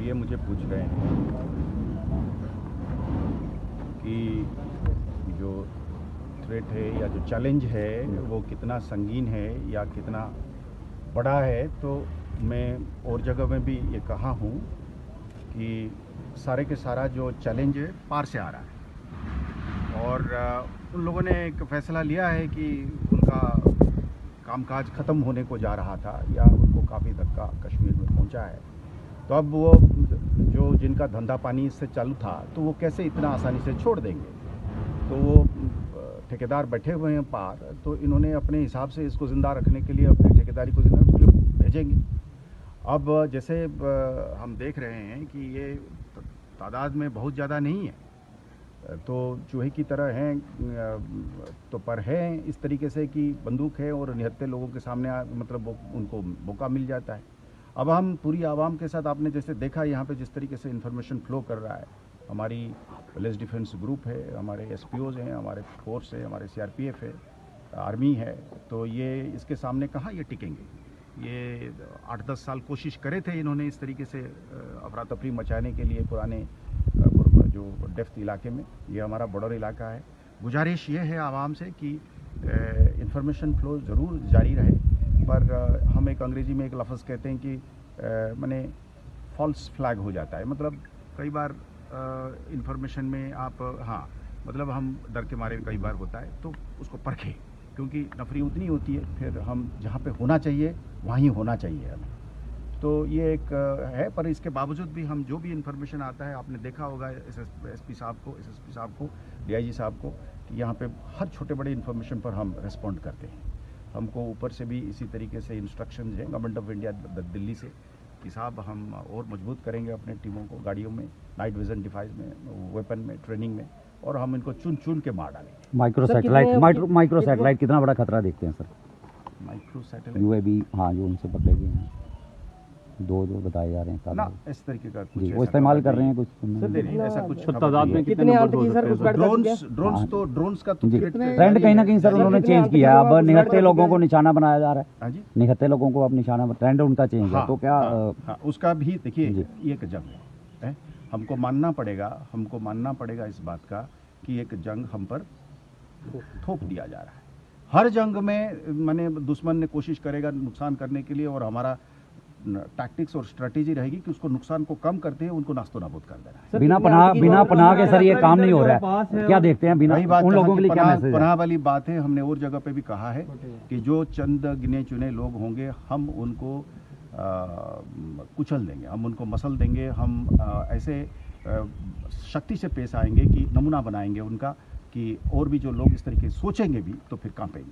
ये मुझे पूछ रहे हैं कि जो थ्रेट है या जो चैलेंज है वो कितना संगीन है या कितना बड़ा है, तो मैं और जगह में भी ये कहा हूँ कि सारे के सारा जो चैलेंज है पार से आ रहा है और उन लोगों ने एक फ़ैसला लिया है कि उनका कामकाज ख़त्म होने को जा रहा था या उनको काफ़ी धक्का कश्मीर में पहुंचा है। तो अब वो जो जिनका धंधा पानी इससे चालू था तो वो कैसे इतना आसानी से छोड़ देंगे। तो वो ठेकेदार बैठे हुए हैं पार, तो इन्होंने अपने हिसाब से इसको ज़िंदा रखने के लिए अपनी ठेकेदारी को ज़िंदा रखने के लिए भेजेंगे। अब जैसे हम देख रहे हैं कि ये तादाद में बहुत ज़्यादा नहीं है, तो चूहे की तरह हैं, तो पर हैं इस तरीके से कि बंदूक है और निहत्थे लोगों के सामने मतलब उनको मौका मिल जाता है। अब हम पूरी आवाम के साथ, आपने जैसे देखा यहाँ पे जिस तरीके से इन्फॉर्मेशन फ्लो कर रहा है, हमारी विलेज डिफेंस ग्रुप है, हमारे एसपीओज हैं, हमारे फोर्स है, हमारे सीआरपीएफ है, आर्मी है, तो ये इसके सामने कहाँ ये टिकेंगे। ये 8-10 साल कोशिश करे थे इन्होंने इस तरीके से अफरा तफरी मचाने के लिए पुराने जो डेफ्थ इलाके में। ये हमारा बॉर्डर इलाका है। गुजारिश ये है आवाम से कि इंफॉर्मेशन फ्लो ज़रूर जारी रहे, पर हम एक अंग्रेज़ी में एक लफ्ज़ कहते हैं कि माने फॉल्स फ्लैग हो जाता है। मतलब कई बार इंफॉर्मेशन में आप मतलब हम डर के मारे कई बार होता है, तो उसको परखें, क्योंकि नफरी उतनी होती है, फिर हम जहाँ पे होना चाहिए वहीं होना चाहिए हमें। तो ये एक है, पर इसके बावजूद भी हम जो भी इन्फॉर्मेशन आता है, आपने देखा होगा एसएसपी साहब को, डीआईजी साहब को, कि यहाँ पे हर छोटे बड़े इन्फॉर्मेशन पर हम रिस्पॉन्ड करते हैं। हमको ऊपर से भी इसी तरीके से इंस्ट्रक्शंस हैं गवर्नमेंट ऑफ इंडिया दिल्ली से कि साहब हम और मजबूत करेंगे अपने टीमों को, गाड़ियों में, नाइट विजन डिवाइस में, वेपन में, ट्रेनिंग में, और हम इनको चुन चुन के मार डालेंगे। माइक्रो सैटेलाइट कितना बड़ा खतरा देखते हैं सर? माइक्रो सैटेलाइट यूएवी, हाँ, जो उनसे पकड़े गए हैं, दो बताए जा रहे हैं ना, इस तरीके का कुछ वो इस्तेमाल कर रहे हैं कुछ ऐसा कुछ तादाद में कितने नंबर हो सकते हैं? ड्रोन्स का तो ट्रेंड कहीं ना कहीं सर उन्होंने चेंज किया है। अब निहत्थे लोगों को निशाना बनाया जा रहा है, निहत्थे लोगों को अब निशाना, ट्रेंड उनका चेंज है। तो क्या उसका भी देखिए, एक जंग है, हमको मानना पड़ेगा इस बात का कि एक जंग हम पर थोप दिया जा रहा है। हर जंग में माने दुश्मन ने कोशिश करेगा नुकसान करने के लिए, और हमारा टैक्टिक्स और स्ट्रेटेजी रहेगी कि उसको नुकसान को कम करते हैं, उनको नास्तो नाबूद कर देना है। बिना पनाह के सर ये काम नहीं हो रहा है। क्या देखते हैं बिना उन लोगों के लिए क्या मैसेज है? पनाह वाली बात है, हमने और जगह पे भी कहा है कि जो चंद गिने चुने लोग होंगे, हम उनको कुचल देंगे, हम उनको मसल देंगे, हम ऐसे शक्ति से पेश आएंगे कि नमूना बनाएंगे उनका, कि और भी जो लोग इस तरीके सोचेंगे भी तो फिर कांपेंगे।